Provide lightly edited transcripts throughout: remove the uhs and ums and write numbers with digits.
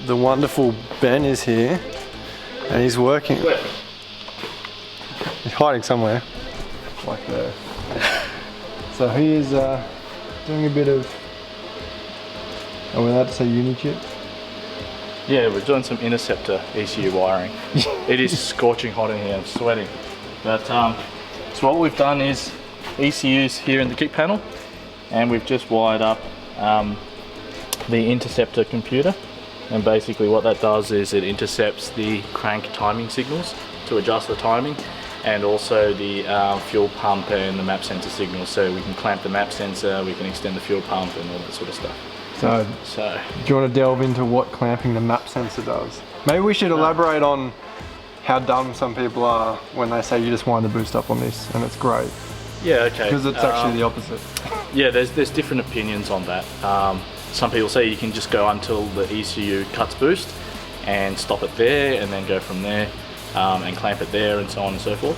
the wonderful Ben is here and he's working. Where? He's hiding somewhere, like there. So he is doing a bit of, are we allowed to say Unichip? Yeah, we're doing some Interceptor ECU wiring. It is scorching hot in here, I'm sweating. But so what we've done is ECUs here in the kick panel, and we've just wired up the Interceptor computer. And basically what that does is it intercepts the crank timing signals to adjust the timing, and also the fuel pump and the map sensor signals. So we can clamp the map sensor, we can extend the fuel pump and all that sort of stuff. So do you want to delve into what clamping the map sensor does? Maybe we should elaborate on how dumb some people are when they say you just wind the boost up on this and it's great. Yeah, okay. Because it's actually the opposite. Yeah, there's different opinions on that. Some people say you can just go until the ECU cuts boost and stop it there and then go from there and clamp it there and so on and so forth.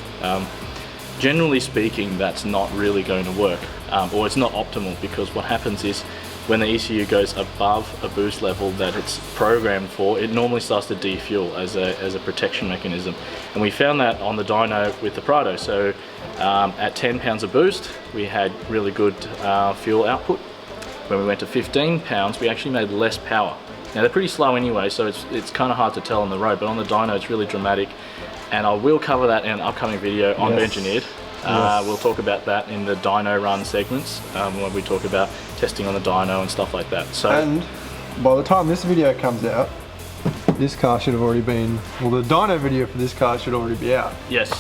Generally speaking, that's not really going to work, or it's not optimal, because what happens is when the ECU goes above a boost level that it's programmed for, it normally starts to defuel as a protection mechanism. And we found that on the dyno with the Prado. So at 10 pounds of boost, we had really good fuel output. When we went to 15 pounds, we actually made less power. Now they're pretty slow anyway, so it's kind of hard to tell on the road, but on the dyno it's really dramatic. And I will cover that in an upcoming video on Engineered. We'll talk about that in the dyno run segments when we talk about testing on the dyno and stuff like that. So, and by the time this video comes out, this car should have already been, well, the dyno video for this car should already be out. Yes,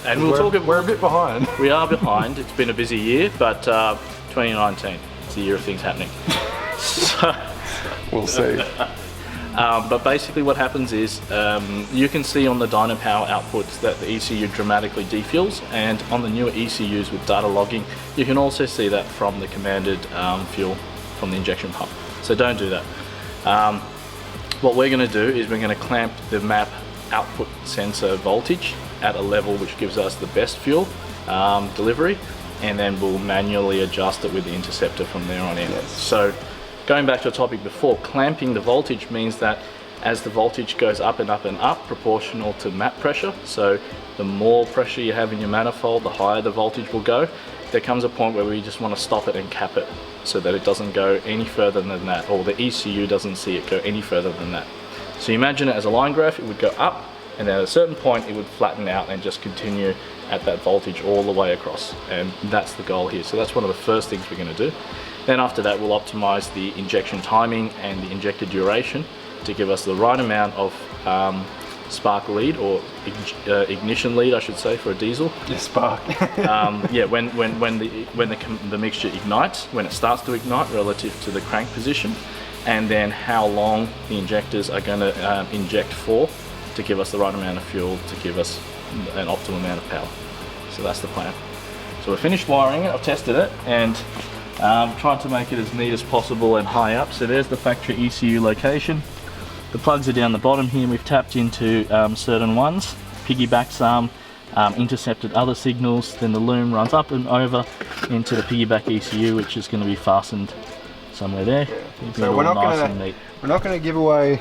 and we're a bit behind. We are behind. It's been a busy year, but 2019, it's the year of things happening. So, we'll see. But basically what happens is you can see on the dyno power outputs that the ECU dramatically defuels, and on the newer ECUs with data logging you can also see that from the commanded fuel from the injection pump. So don't do that. What we're going to do is we're going to clamp the map output sensor voltage at a level which gives us the best fuel delivery, and then we'll manually adjust it with the Interceptor from there on in. So going back to a topic before, clamping the voltage means that as the voltage goes up and up and up, proportional to map pressure, so the more pressure you have in your manifold, the higher the voltage will go. There comes a point where we just want to stop it and cap it so that it doesn't go any further than that, or the ECU doesn't see it go any further than that. So you imagine it as a line graph, it would go up, and then at a certain point it would flatten out and just continue at that voltage all the way across, and that's the goal here. So that's one of the first things we're going to do. Then after that we'll optimize the injection timing and the injector duration to give us the right amount of spark lead, or ignition lead I should say, for a diesel. Yeah, spark. Yeah, when the mixture ignites, when it starts to ignite relative to the crank position, and then how long the injectors are going to inject for to give us the right amount of fuel to give us an optimal amount of power. So that's the plan. So we're finished wiring it, I've tested it, and trying to make it as neat as possible and high up. So there's the factory ECU location. The plugs are down the bottom here. We've tapped into certain ones, piggyback some, intercepted other signals. Then the loom runs up and over into the piggyback ECU, which is going to be fastened somewhere there. So we're not going to give away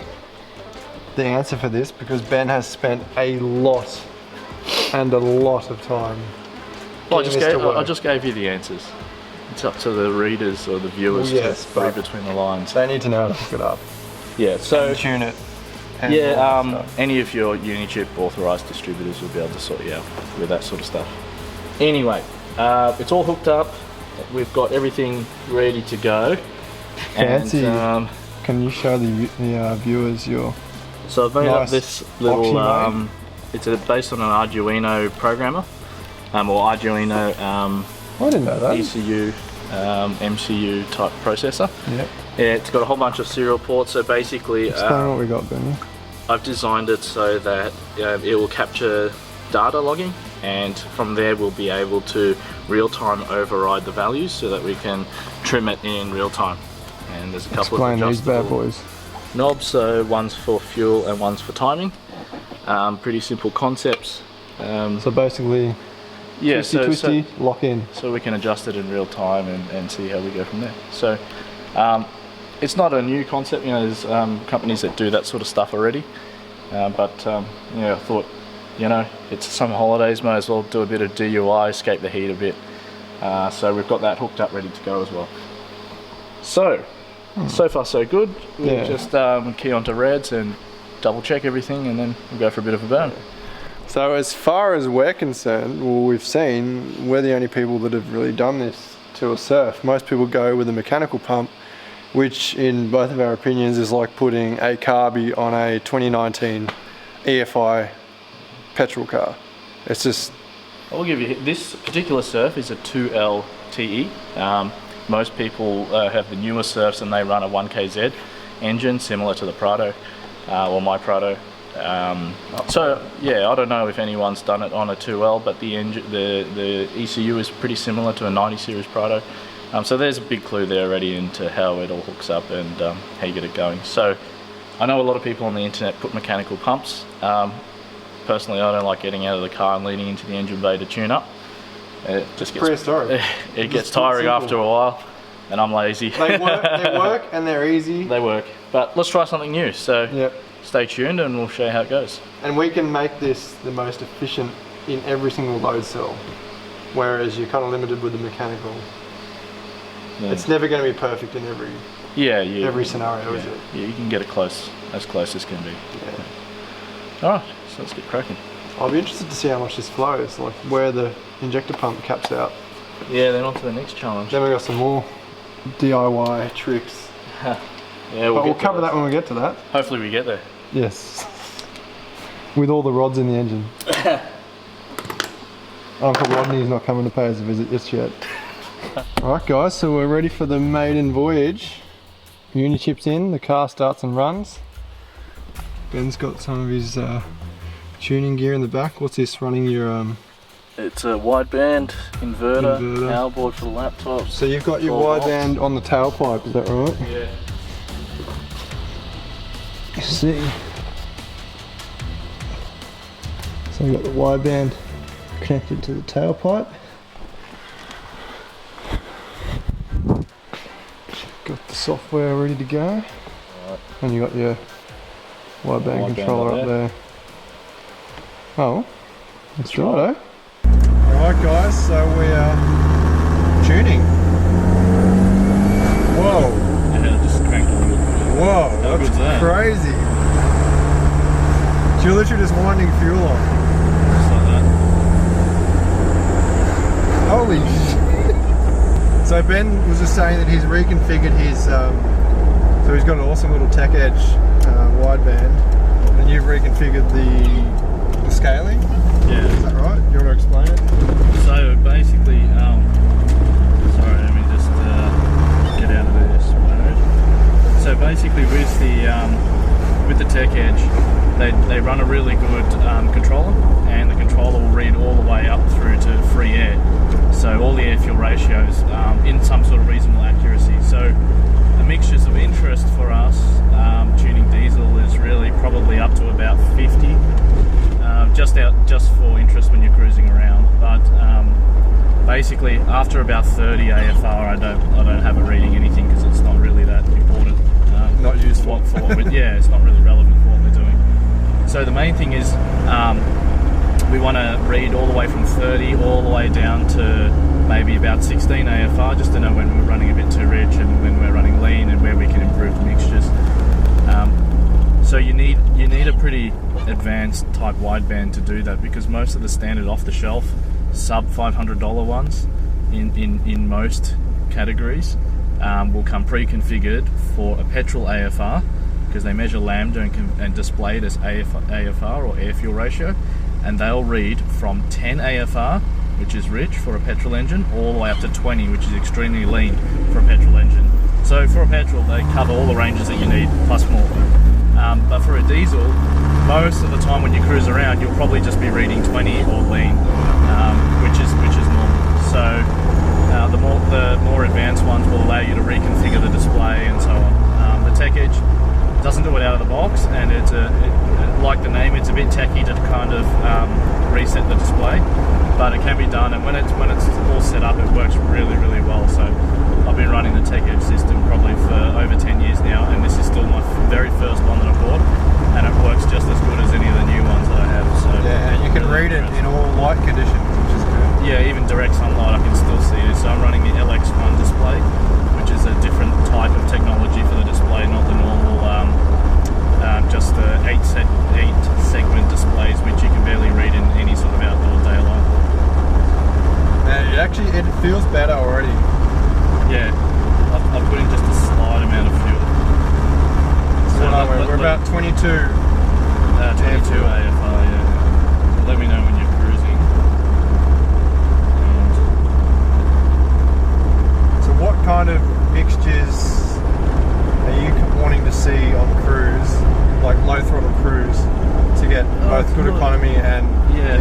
the answer for this, because Ben has spent a lot of time. Well, I just gave you the answers. It's up to the readers or the viewers to read between the lines. They need to know how to hook it up. Yeah, so and tune it. And any of your Unichip authorized distributors will be able to sort you out with that sort of stuff. Anyway, it's all hooked up. We've got everything ready to go. Fancy. And, can you show the viewers your? So I've made up this little. It's based on an Arduino programmer, or Arduino. I didn't know that. ECU, MCU type processor. Yep. It's got a whole bunch of serial ports, so basically explain what we got, Benny. I've designed it so that it will capture data logging, and from there we'll be able to real-time override the values so that we can trim it in real time. And there's a couple of adjustable knobs, so one's for fuel and one's for timing. Pretty simple concepts. So basically, yeah, twisty, lock in. So we can adjust it in real time and see how we go from there. So it's not a new concept. You know, there's companies that do that sort of stuff already. But yeah, I thought, you know, it's summer holidays, might as well do a bit of DUI, escape the heat a bit. So we've got that hooked up, ready to go as well. So far so good. We'll just key onto reds and double check everything, and then we'll go for a bit of a burn. So as far as we're concerned, well, we've seen, we're the only people that have really done this to a surf. Most people go with a mechanical pump, which in both of our opinions is like putting a carby on a 2019 EFI petrol car. It's just... I'll give you, this particular surf is a 2L-TE. Most people have the newer surfs and they run a 1KZ engine similar to the Prado, or my Prado. So yeah, I don't know if anyone's done it on a 2L, but the ECU is pretty similar to a 90 series Prado. So there's a big clue there already into how it all hooks up and how you get it going. So I know a lot of people on the internet put mechanical pumps. Personally, I don't like getting out of the car and leading into the engine bay to tune up. It just gets prehistoric. It gets tiring after a while, and I'm lazy. They work and they're easy. They work, but let's try something new. So yep. Stay tuned and we'll show you how it goes. And we can make this the most efficient in every single load cell, whereas you're kind of limited with the mechanical. Yeah. It's never going to be perfect in every scenario, is it? Yeah, you can get it as close as can be. Yeah. All right, so let's get cracking. I'll be interested to see how much this flows, like where the injector pump caps out. Yeah, then on to the next challenge. Then we've got some more DIY tricks. Yeah, we'll cover that when we get to that. Hopefully we get there. Yes. With all the rods in the engine. Uncle Rodney's not coming to pay us a visit just yet. Alright guys, so we're ready for the maiden voyage. Unichip's in, the car starts and runs. Ben's got some of his tuning gear in the back. What's this running your... It's a wideband inverter, power board for the laptop. So you've got your wideband on the tailpipe, is that right? Yeah. See. So we've got the wideband connected to the tailpipe. Got the software ready to go. Right. And you got your wideband controller up there. Oh, that's right, eh? Alright guys, so we are tuning. Whoa. Yeah, just cranked a little. Whoa, that's crazy. So you're literally just winding fuel on. Just like that. Holy shit. So Ben was just saying that he's reconfigured his, so he's got an awesome little Tech Edge wideband, and you've reconfigured the scaling? Yeah. Is that right? You want to explain it? So basically, sorry, let me just get out of this mode. So basically with the Tech Edge, they run a really good controller, and the controller will read all the way up through to free air. So all the air fuel ratios in some sort of reasonable accuracy. So the mixtures of interest for us tuning diesel is really probably up to about 50. Just for interest when you're cruising around, but basically after about 30 AFR, I don't have it reading anything because it's not really that important. Not useful. Yeah, it's not really relevant for what we're doing. So the main thing is we want to read all the way from 30 all the way down to maybe about 16 AFR, just to know when we're running a bit too rich and when we're running lean and where we can improve the mixtures. So you need a pretty advanced type wideband to do that, because most of the standard off-the-shelf sub $500 ones in most categories will come pre-configured for a petrol AFR, because they measure lambda and display it as AFR or air fuel ratio, and they'll read from 10 AFR, which is rich for a petrol engine, all the way up to 20, which is extremely lean for a petrol engine. So for a petrol, they cover all the ranges that you need plus more. But for a diesel, most of the time when you cruise around, you'll probably just be reading 20 or lean, which is normal. So the more advanced ones will allow you to reconfigure the display and so on. The Tech Edge doesn't do it out of the box, and it's like the name, it's a bit techy to kind of reset the display, but it can be done, and when it's all set up, it works really, really well. So I've been running the Tech Edge system probably for over 10 years now, and this is still my very first one that I bought, and it works just as good as any of the new ones that I have. So yeah, and you can read it in all light conditions, which is good. Yeah, even direct sunlight I can still see it. So I'm running the LX1 display, which is a different type of technology for the display, not the normal just the 8 segment displays, which you can barely read in any sort of outdoor daylight. And it feels better already. Yeah, I've put in just a slight amount of fuel. So we're about 22. 22 AFR, yeah. So let me know when you're cruising. And so what kind of mixtures are you wanting to see on cruise, like low throttle cruise, to get both good economy and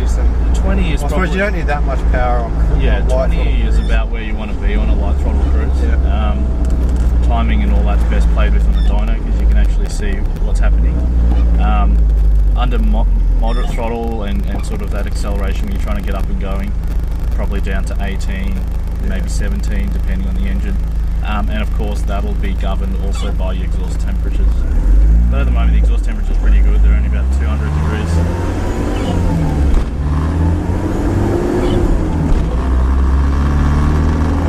decent? 20 is I suppose you don't need that much power on cruise. Yeah, 20 is about where you want to be on a light throttle cruise. Yeah. Timing and all that's best played with on the dyno, because you can actually see what's happening. Under moderate throttle and sort of that acceleration when you're trying to get up and going, probably down to 18, maybe 17, depending on the engine. And of course that'll be governed also by your exhaust temperatures. But at the moment the exhaust temperature is pretty good, they're only about 200 degrees.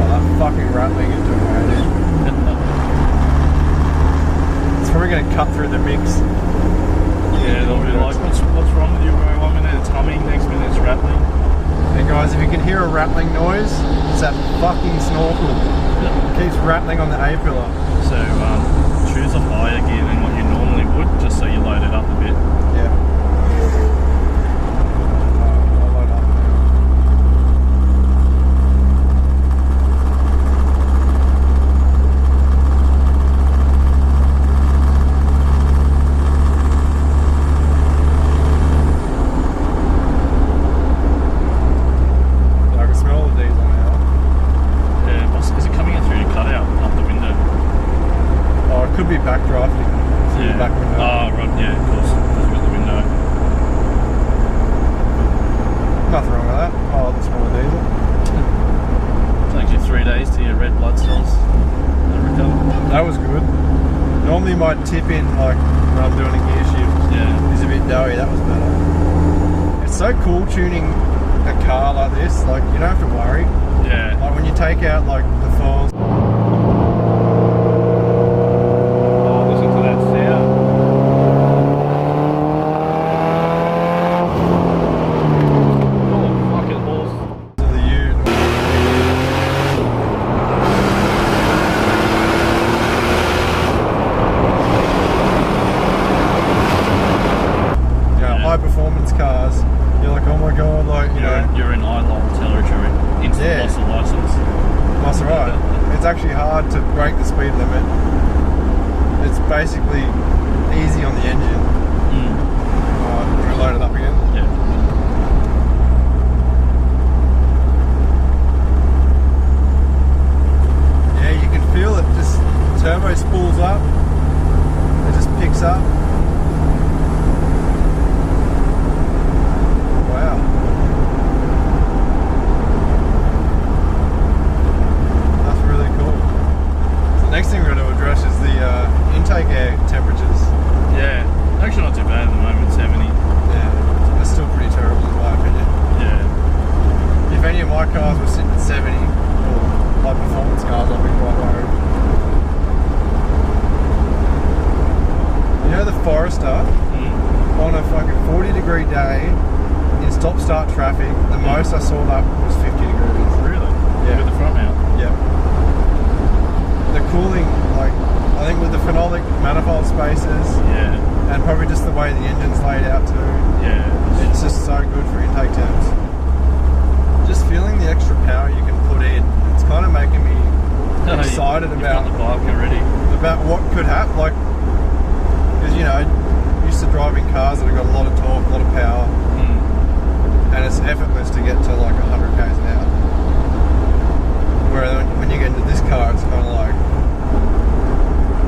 Oh, that fucking rattling is doing right. It's probably going to cut through the mix. Yeah, they'll be like, what's wrong with you? 1 minute it's humming, next minute it's rattling. Hey guys, if you can hear a rattling noise, it's that fucking snorkel. It keeps rattling on the A-pillar. So choose a higher gear than what you normally would, just so you load it up a bit. Yeah. I'll load up now. I can smell the diesel now. Is it coming in through your cutout up the window? Oh, it could be backdrafting through the back window. Oh, right, yeah, of course. Because you've got the window. Nothing wrong with that. Oh, the smaller diesel. Takes you 3 days to your red blood cells recover. That was good. Normally my tip in, like when I'm doing a gear shift, is a bit doughy. That was better. It's so cool tuning a car like this. Like you don't have to worry. Yeah. Like when you take out like the foils. High performance cars, you're like, oh my god, like you're in ILOL territory, instant loss of license. That's right. It's actually hard to break the speed limit. It's basically easy on the engine. Can we load it up again? Yeah. Yeah, you can feel it. Just turbo spools up. It just picks up. Next thing we're going to address is the intake air temperatures. Yeah, actually not too bad at the moment, 70. Yeah, that's still pretty terrible in my opinion. Yeah. If any of my cars were sitting at 70, or high performance cars, I'd be quite worried. You know the Forester, on a fucking 40-degree day, in stop-start traffic, the most I saw that was 50 degrees. Really? Yeah. With the front mount? Yeah. The cooling, like, I think with the phenolic manifold spaces, and probably just the way the engine's laid out too, it's just so good for intake temps. Just feeling the extra power you can put in, it's kind of making me excited about the bike already. About what could happen, like, because used to driving cars that have got a lot of torque, a lot of power, and it's effortless to get to like 100 k's an hour. Whereas when you get into this car, it's kind of like.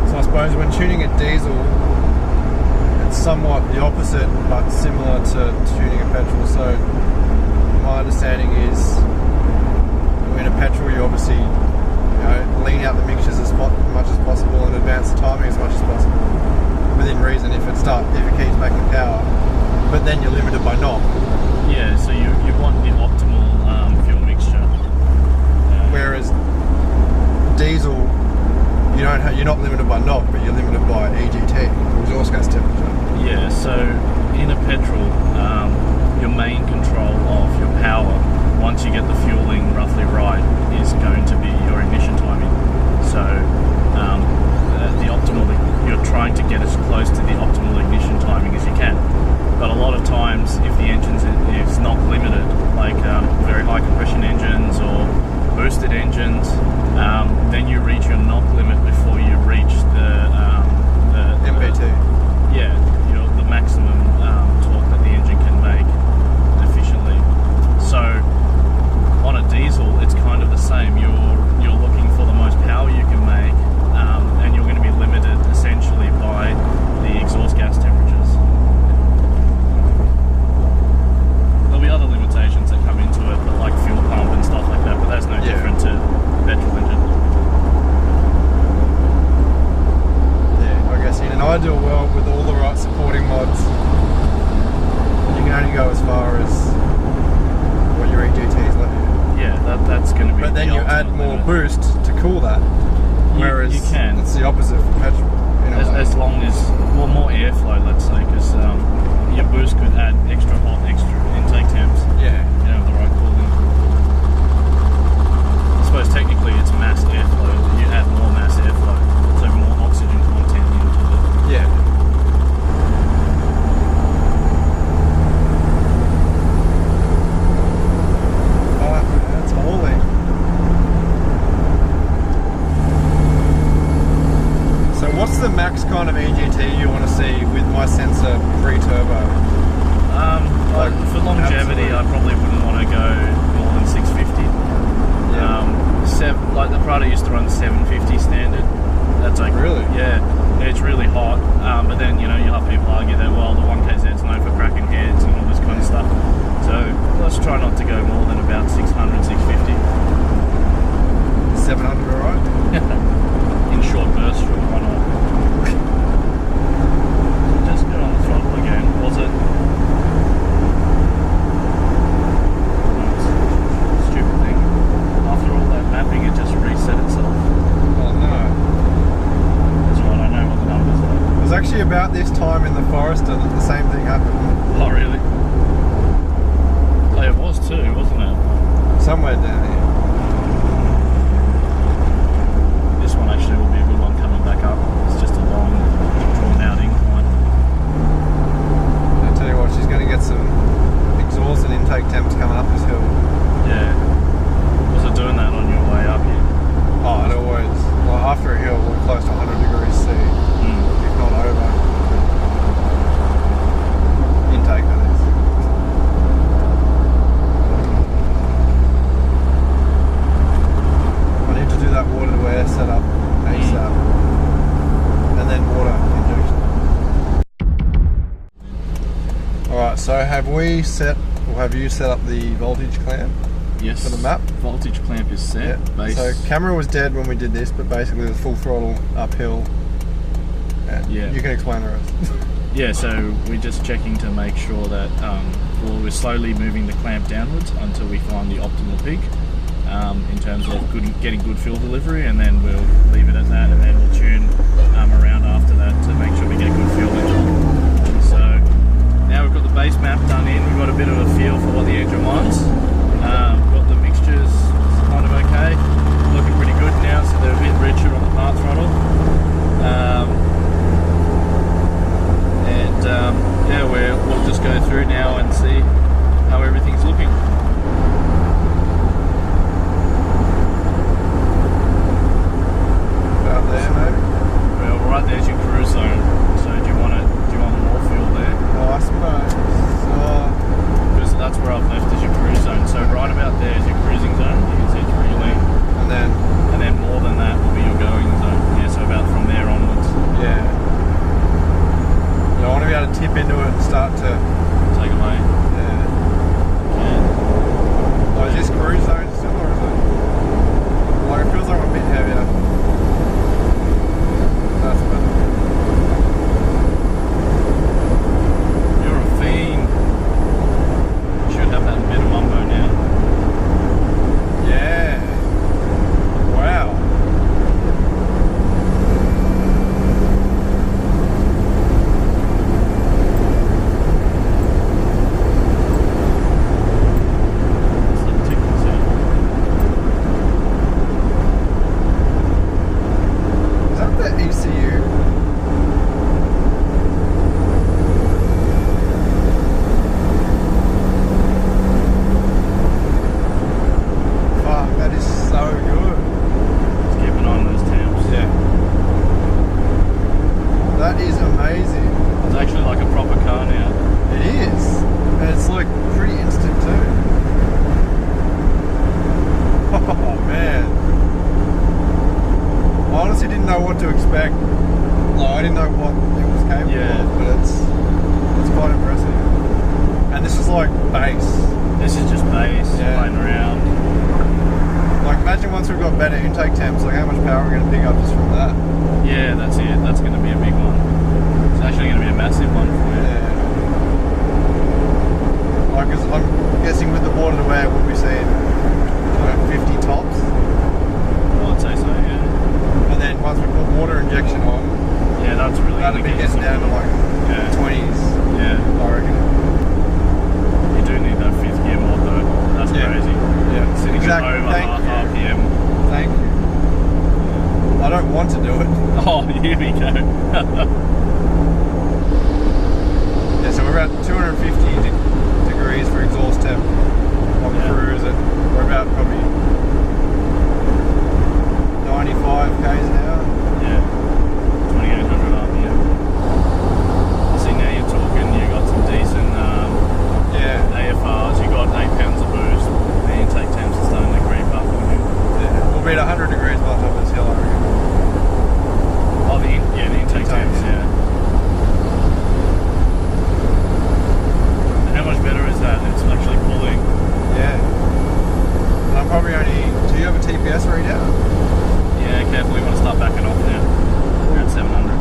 So I suppose when tuning a diesel, somewhat the opposite, but similar to tuning a petrol. So my understanding is, in a petrol, you obviously lean out the mixtures as much as possible and advance the timing as much as possible, within reason. If it keeps making power, but then you're limited by knob. Yeah, so you want the optimal fuel mixture. Whereas diesel, you're not limited by knob, but you're limited by EGT, exhaust gas temperature. Yeah, so in a petrol, your main control of your power, once you get the fueling roughly right, is going to be your ignition timing. So the optimal, you're trying to get as close to the optimal ignition timing as you can. But a lot of times, if the engine is not limited, like very high compression engines or boosted engines, then you reach your knock limit before you reach the MPT. The maximum torque that the engine can make efficiently. So on a diesel, it's kind of the same. You're looking for the most power you can make, and you're going to be limited essentially by the exhaust gas temperatures. There'll be other limitations that come into it, but like fuel pump and stuff like that, but that's no different to petrol engine. Yeah, I guess in an ideal world with all the right supporting mods, you can only go as far as what your EGTs let you. Yeah, that's going to be. But then you add more boost to cool that. Whereas you can. It's the opposite for petrol. As long as more airflow, let's say, because your boost could add extra hot, extra intake temps. Yeah. The right cooling. I suppose technically it's mass airflow. You add more mass airflow, so more oxygen content into it. Yeah. That's holy. So what's the max kind of EGT you want to see with my sensor pre-turbo? For longevity, I probably wouldn't want to go more than 650. Yeah. Like the Prado used to run 750 standard. That's like Really? Yeah, it's really hot. But then you'll have people argue that the 1KZ's known for cracking heads and all this kind of stuff. So let's try not to go more than about 600, 650. 700, alright? In short bursts, sure, why not? Just go on the throttle again. Was it? Stupid thing. After all that mapping, it just reset itself. Oh no. That's right, I know what the numbers are. It was actually about this time in the Forester that the same thing happened. Oh, really? Oh, it was too, wasn't it? Somewhere down here. This one actually will be a good one coming back up. It's just a long, drawn-out incline. I'll tell you what, she's going to get some exhaust and intake temps coming up this hill. Yeah. Was it doing that on your way up here? Oh, it always, well, after a hill, we're close to 100 degrees C, if not over. Intake, that is. I need to do that water to air setup ASAP. And then water injection. Alright, so have you set up the voltage clamp? Yes. For the map? Voltage clamp is set. Base. So camera was dead when we did this, but basically the full throttle uphill. And you can explain the rest. Yeah, so we're just checking to make sure that we're slowly moving the clamp downwards until we find the optimal peak in terms of getting good fuel delivery, and then we'll leave it at that, and then we'll tune around after that to make sure we get good fuel in. So now we've got the base map done in, we've got a bit of a feel for what the engine wants. Got the mixtures kind of okay, looking pretty good now, so they're a bit richer on the part throttle. We'll just go through now and see how everything's looking. About there, maybe? Well, right there, as you about to tip into it and start to take away. Yeah. Oh, is this cruise zone still, or is it? Like, it feels like I'm a bit heavier. That's better. You're a fiend. You should have that bit of mumbo now. Yeah. Wow. It's like ticking sound. Is that the ECU? Fuck, that is so good. Just keeping on those temps. Yeah. That is amazing. It's actually like a proper car now. It is. And it's like pretty instant too. Oh man. I honestly didn't know what to expect. Like, I didn't know what it was capable of, but it's quite impressive. And this is like bass. This is just bass, Yeah. playing around. Like, imagine once we've got better intake temps, like how much power we're going to pick up just from that. Yeah, that's it. That's going to be a big one. It's actually going to be a massive one for you. Yeah. Like, 'cause I'm guessing with the water to wear, we'll be seeing like 50 tops. Well, I'd say so, yeah. And then once we put water injection on, Yeah, that's really that'll going be to get getting down to like Yeah. 20s, Yeah. I reckon. You do need that 5th gear mod though. That's Yeah. crazy. Yeah, Sitting exactly. over Thank half you. RPM. Thank you. I don't want to do it. Oh, here we go. Yeah, so we're about 250 degrees for exhaust temp on Yeah. cruise, and we're about probably 95 k's an hour. Yeah. 2800 RPM. See, now you're talking, you got some decent Yeah. AFRs, you got 8 pounds of boost. The intake temps are starting to creep up on you. Yeah. We'll be at 100 degrees by the top of this hill, I reckon. Oh, the intake temps, yeah. And how much better is that? It's actually pulling. Yeah. And I'm probably only. Do you have a TPS readout? Yeah, carefully, want to start backing off now. We're at 700.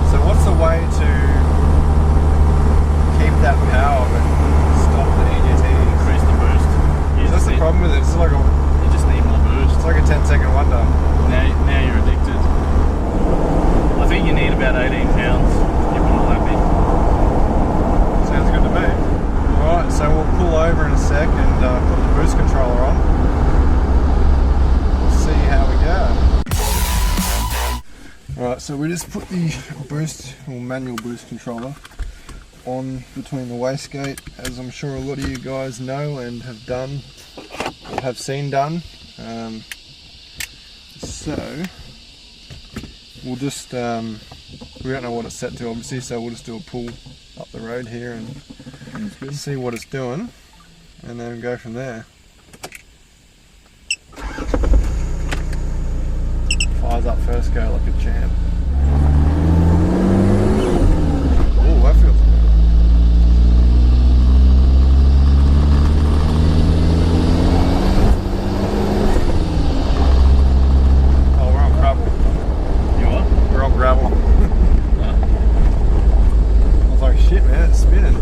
So what's the way to keep that power but stop the EGT? Increase the boost. That's the problem with it. It's like a You just need more boost. 10-second wonder. Now you're addicted. I think you need about 18 pounds to keep on happy. Sounds good to me. Alright, so we'll pull over in a sec and put the boost controller on. We'll see how we go. Alright, so we just put the boost or manual boost controller on between the wastegate, as I'm sure a lot of you guys know and have done, or have seen done. So we'll just, we don't know what it's set to obviously, so we'll just do a pull up the road here and see what it's doing, and then go from there. Fires up first go like a champ. Oh, that feels good. Oh, we're on gravel. You what? We're on gravel. No. I was like, shit man, it's spinning.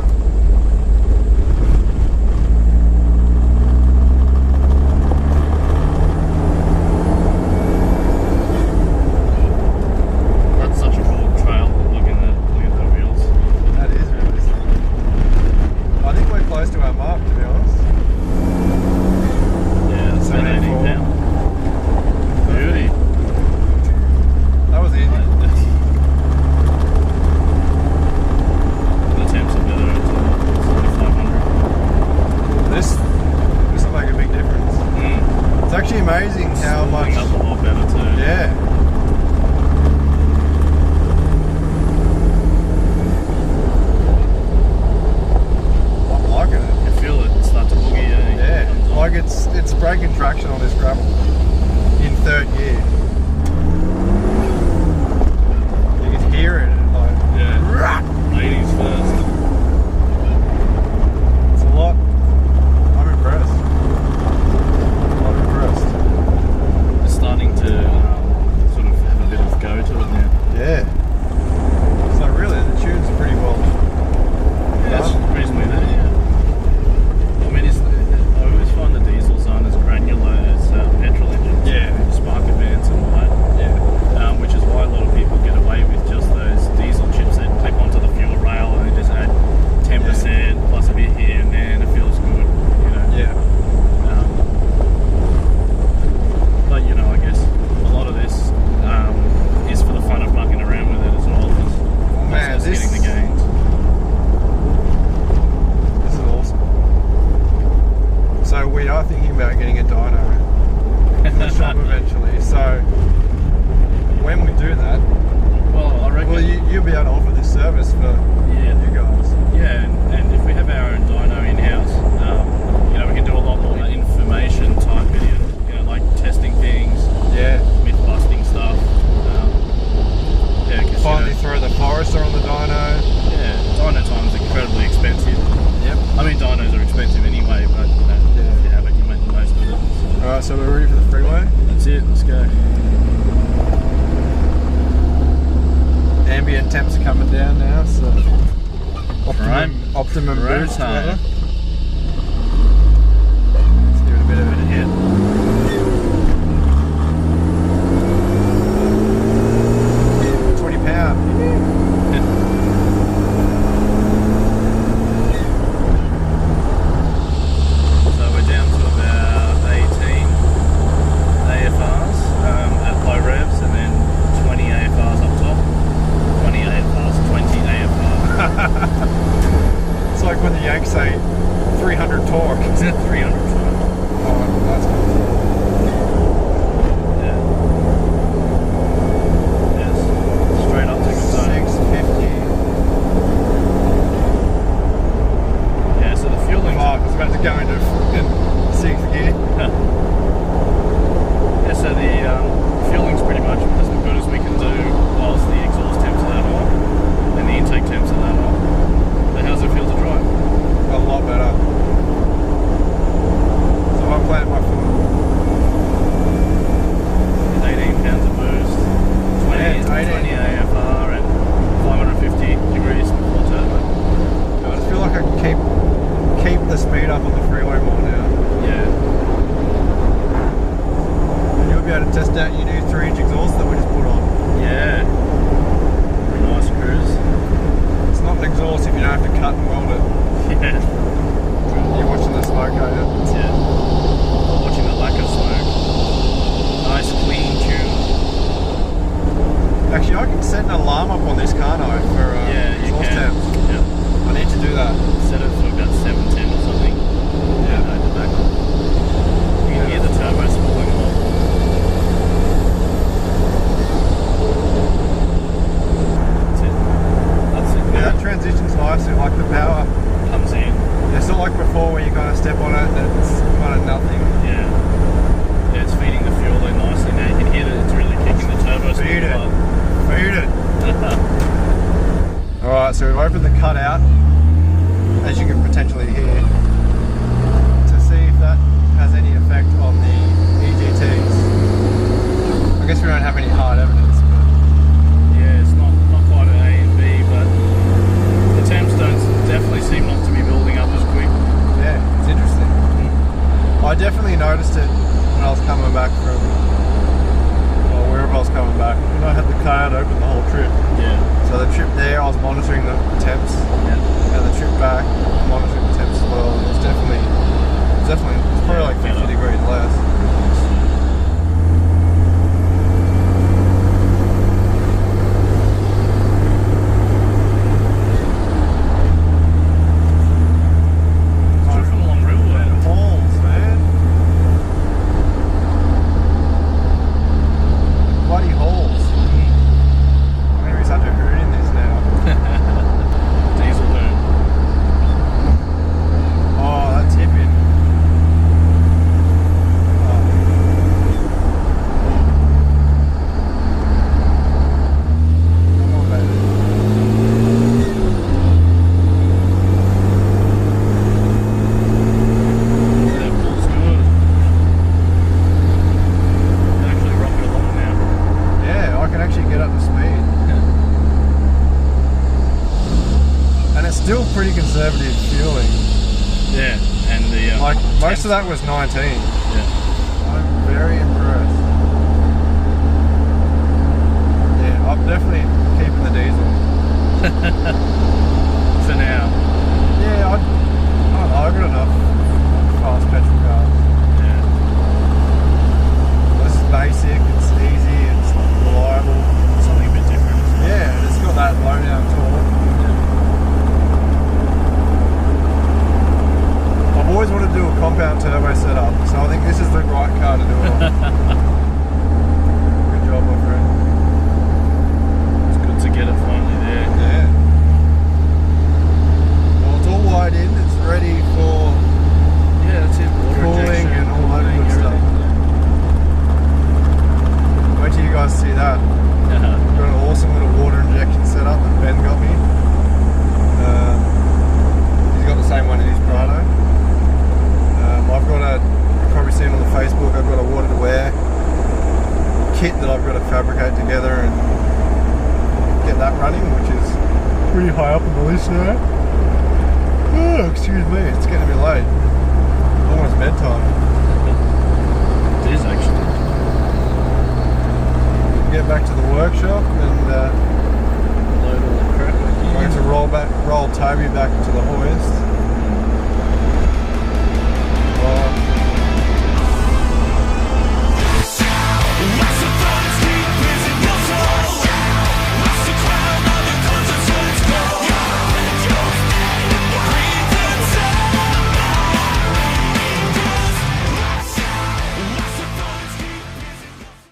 throw the Forester on the dyno. Yeah, dyno time's incredibly expensive. Yep. I mean, dynos are expensive anyway, but you know, if you have it, you make the most of it. So. Alright, so we're ready for the freeway. That's it, let's go. Ambient temps are coming down now, so optimum Road boost time. weather. Let's give it a bit of a hit. 20 pound. So we're down to about 18 AFRs at low revs, and then 20 AFRs up top. 20 AFRs, 20 AFRs. It's like when the Yanks say 300 torque. Is it 300 torque? Oh, that's cool. Yeah. Yes. Straight up to good zone. 650. Yeah, so the fueling. Oh, I was about to go into sixth gear. Yeah, so the fueling's pretty much as good as we can do whilst the exhaust temps are that on and the intake temps are that on. But how does it feel to drive? A lot better. So I planted my foot. 18 pounds of boost, 20, Yeah, 20 AFR and 550 degrees before turbo. I just feel like I can keep the speed up on the freeway more now. Yeah. And you'll be able to test out your new 3-inch exhaust that we just put on. Yeah. Pretty nice cruise. It's not an exhaust if you don't have to cut and weld it. Yeah. You're watching the smoke, are you? Yeah. Watching the lack of smoke. Nice clean tune. Actually, I can set an alarm up on this, can't I? For Yeah, you exhaust can. temps. Yeah. I need to do that. Set it for about 710 or something. Yeah. No, the back on. You can hear the turbo spooling off. That's it. That's it. Yeah, that transition's nice. I like the power. Comes in. It's not like before where you kind of step on it and it's kind of nothing. Yeah. Yeah, it's feeding the fuel in nicely now. You can hear that it's really kicking the turbo Feed it. spooling Feed it. up. Alright, so we've opened the cutout, as you can potentially hear, to see if that has any effect on the EGTs. I guess we don't have any hard evidence, but Yeah, it's not quite an A and B, but the temps don't definitely seem not to be building up as quick. yeah, it's interesting. I definitely noticed it when I was coming back from, or wherever I was coming back, when I had the cutout open the whole trip. Yeah. So the trip there, I was monitoring the temps, Yeah. and the trip back, monitoring the temps as well. And it's probably like 50 degrees less. Driving along real well. Holes, man. Bloody holes. I'm gonna be such a hoot in this now. Diesel burn. Oh, that tip in. Come on, baby. That pulls good. Actually rock it along now. Yeah, I can actually get up to speed. And it's still pretty conservative fueling. Yeah, and the Like, most temps- of that was 19. Yeah. I'm very impressed. Yeah, I'm definitely keeping the diesel. For now. Yeah, I don't know, I've got enough fast petrol cars. Yeah. This is basic, it's easy, it's reliable. Something a bit different. Yeah, it's got that low down torque. I've always wanted to do a compound turbo setup, so I think this is the right car to do it on. Good job, my friend. It's good to get it finally there. Yeah. get that running, which is pretty high up on the list now. Oh, excuse me, it's getting a bit late. Almost bedtime. It is actually. Get back to the workshop and Load all the crap back I'm going in. to roll Toby back to the hoist.